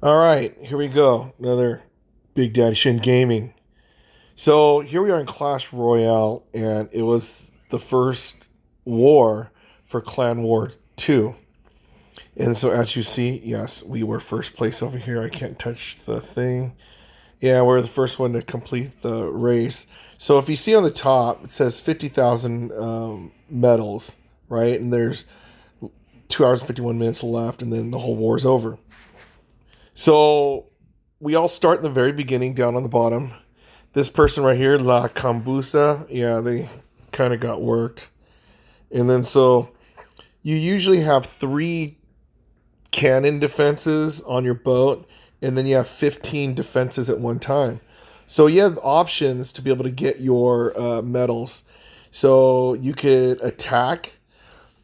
All right, here we go. Another Big Daddy Shin Gaming. So here we are in Clash Royale, and it was the first war for Clan War 2. And so as you see, yes, we were first place over here. I can't touch the thing. Yeah, we're the first one to complete the race. So if you see on the top, it says 50,000 medals, right? And there's 2 hours and 51 minutes left, and then the whole war's over. So we all start in the very beginning down on the bottom. This person right here, La Cambusa, yeah, they kind of got worked. And then so you usually have 3 cannon defenses on your boat, and then you have 15 defenses at one time. So you have options to be able to get your medals. So you could attack,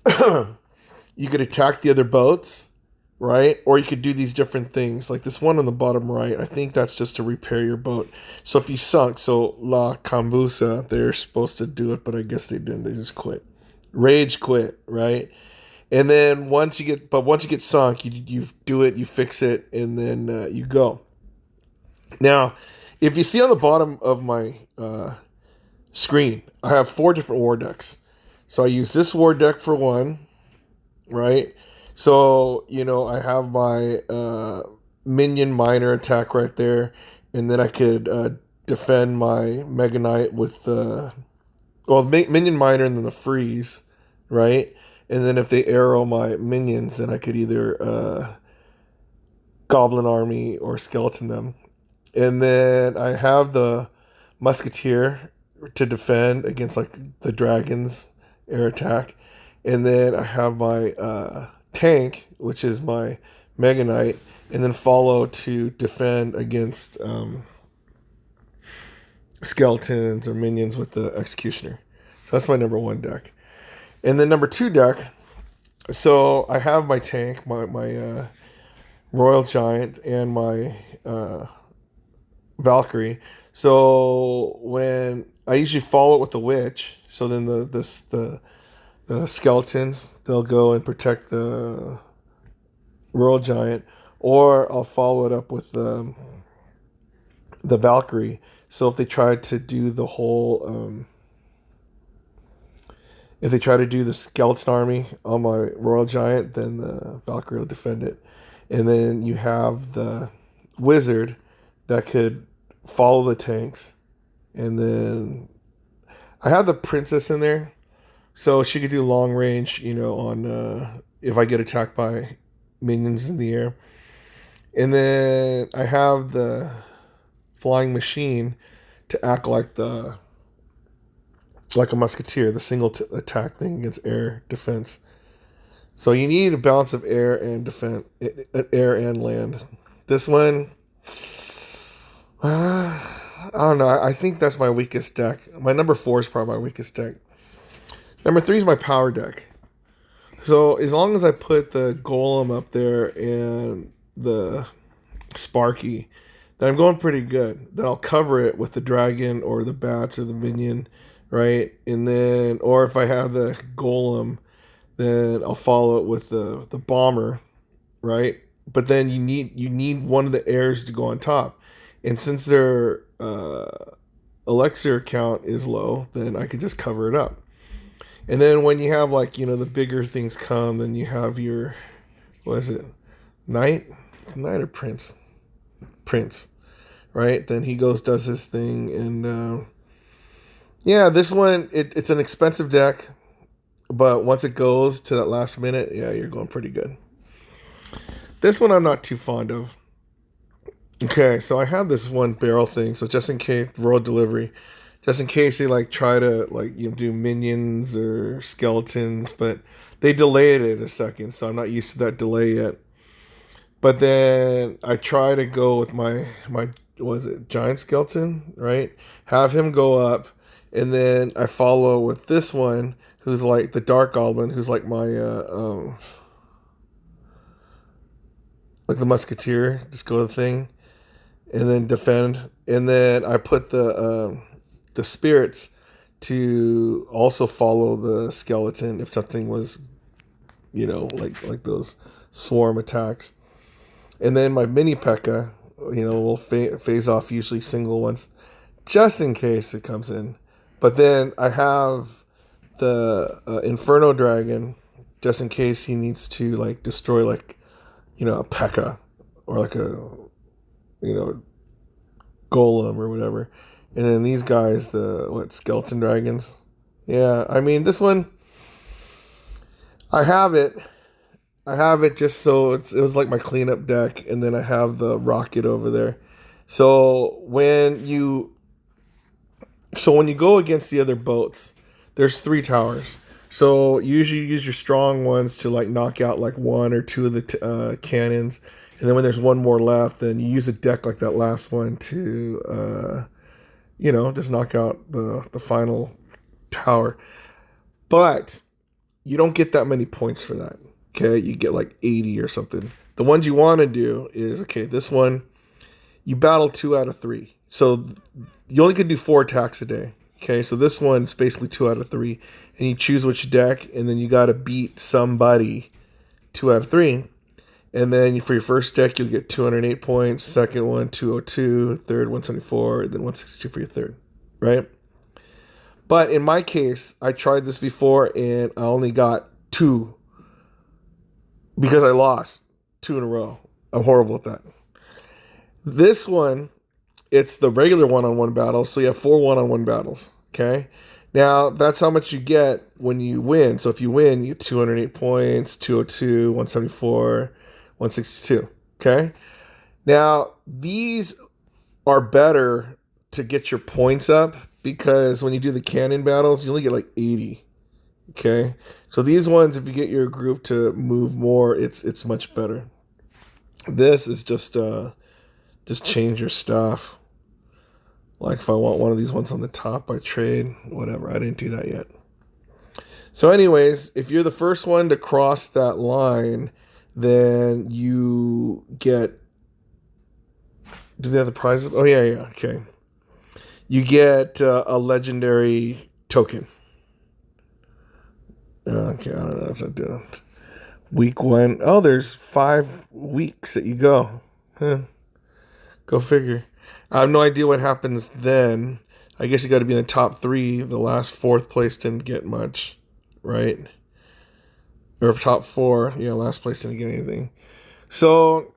you could attack the other boats, right? Or you could do these different things. Like this one on the bottom right, I think that's just to repair your boat. So if you sunk, so La Cambusa, they're supposed to do it, but I guess they didn't. They just quit. Rage quit, right? And then once you get sunk, you do it, you fix it, and then you go. Now, if you see on the bottom of my screen, I have 4 different war decks. So I use this war deck for one, right? So, I have my minion minor attack right there, and then I could defend my Mega Knight with the minion minor and then the freeze, right? And then if they arrow my minions, then I could either goblin army or skeleton them. And then I have the musketeer to defend against like the dragons air attack. And then I have my tank, which is my Mega Knight, and then follow to defend against skeletons or minions with the executioner. So that's my number one deck. And then number two deck, so I have my tank, my Royal Giant, and my Valkyrie. So when I usually follow it with the witch, so then the skeletons, they'll go and protect the Royal Giant, or I'll follow it up with the Valkyrie. So if they try to do the whole if they try to do the skeleton army on my Royal Giant, then the Valkyrie will defend it. And then you have the wizard that could follow the tanks. And then I have the princess in there, so she could do long range, on if I get attacked by minions in the air. And then I have the flying machine to act like a musketeer, the attack thing against air defense. So you need a balance of air and defense, air and land. This one, I don't know. I think that's my weakest deck. My number 4 is probably my weakest deck. Number 3 is my power deck. So as long as I put the golem up there and the Sparky, then I'm going pretty good. Then I'll cover it with the dragon or the bats or the minion, right? And then, or if I have the golem, then I'll follow it with the bomber, right? But then you need one of the heirs to go on top, and since their elixir count is low, then I could just cover it up. And then when you have like the bigger things come, then you have your what is it, knight, knight or prince, right? Then he goes does his thing, and yeah, this one it's an expensive deck, but once it goes to that last minute, yeah, you're going pretty good. This one I'm not too fond of. Okay, so I have this one barrel thing, so just in case road delivery, just in case they like try to like do minions or skeletons, but they delayed it a second, so I'm not used to that delay yet. But then I try to go with my was it giant skeleton, right? Have him go up, and then I follow with this one who's like the dark goblin, who's like my like the musketeer. Just go to the thing, and then defend, and then I put the spirits to also follow the skeleton if something was like those swarm attacks. And then my mini P.E.K.K.A, will phase off usually single ones, just in case it comes in. But then I have the Inferno Dragon, just in case he needs to like destroy like a P.E.K.K.A or like a golem or whatever. And then these guys, the skeleton dragons. Yeah, I mean this one, I have it. I have it just so it was like my cleanup deck, and then I have the rocket over there. So when you go against the other boats, there's 3 towers. So you usually use your strong ones to like knock out like 1 or 2 of the cannons, and then when there's one more left, then you use a deck like that last one to just knock out the final tower. But you don't get that many points for that. Okay, you get like 80 or something. The ones you want to do is, okay, this one, you battle 2 out of 3. So you only can do 4 attacks a day. Okay, so this one's basically 2 out of 3. And you choose which deck, and then you got to beat somebody 2 out of 3. And then for your first deck, you'll get 208 points. Second one, 202. Third, 174. Then 162 for your third. Right? But in my case, I tried this before, and I only got 2. Because I lost 2 in a row. I'm horrible at that. This one, it's the regular one-on-one battle, so you have 4 one-on-one battles. Okay? Now, that's how much you get when you win. So if you win, you get 208 points, 202, 174, 162. Okay? Now, these are better to get your points up because when you do the cannon battles, you only get like 80. Okay? So these ones, if you get your group to move more, it's much better. This is just change your stuff. Like if I want one of these ones on the top, I trade, whatever. I didn't do that yet. So anyways, if you're the first one to cross that line, then you get... Do they have the prizes? Oh, yeah, okay. You get a legendary token. Okay, I don't know if I do. Week 1. Oh, there's 5 weeks that you go. Go figure. I have no idea what happens then. I guess you got to be in the top 3. The last 4th place didn't get much, right? Or top 4. Yeah, last place didn't get anything. So,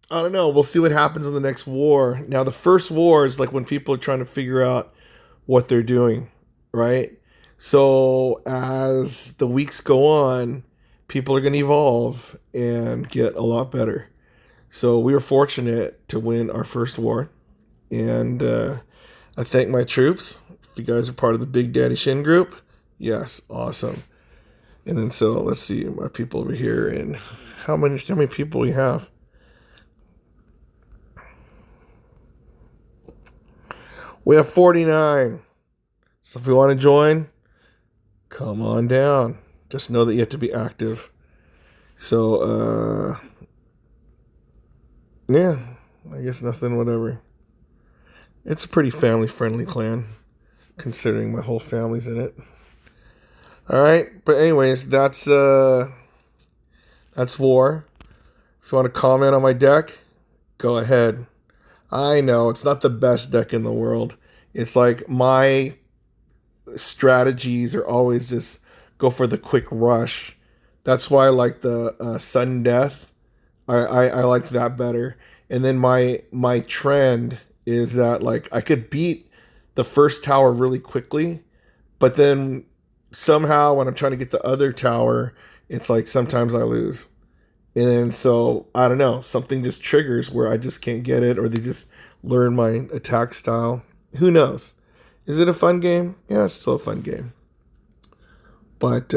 I don't know. We'll see what happens in the next war. Now, the first war is like when people are trying to figure out what they're doing, right? So as the weeks go on, people are going to evolve and get a lot better. So we were fortunate to win our first war. And I thank my troops. If you guys are part of the Big Daddy Shin group, yes, awesome. And then so let's see my people over here and how many people we have. We have 49. So if you want to join, come on down. Just know that you have to be active. So, yeah, I guess nothing, whatever. It's a pretty family-friendly clan, considering my whole family's in it. All right, but anyways, that's war. If you want to comment on my deck, go ahead. I know it's not the best deck in the world. It's like my strategies are always just go for the quick rush. That's why I like the sudden death. I like that better. And then my trend is that like I could beat the first tower really quickly, but then somehow when I'm trying to get the other tower, it's like sometimes I lose. And then so I don't know, something just triggers where I just can't get it, or they just learn my attack style. Who knows? Is it a fun game? Yeah, it's still a fun game. But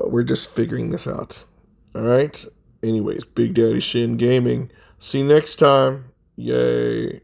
we're just figuring this out. All right? Anyways, Big Daddy Shin Gaming. See you next time. Yay.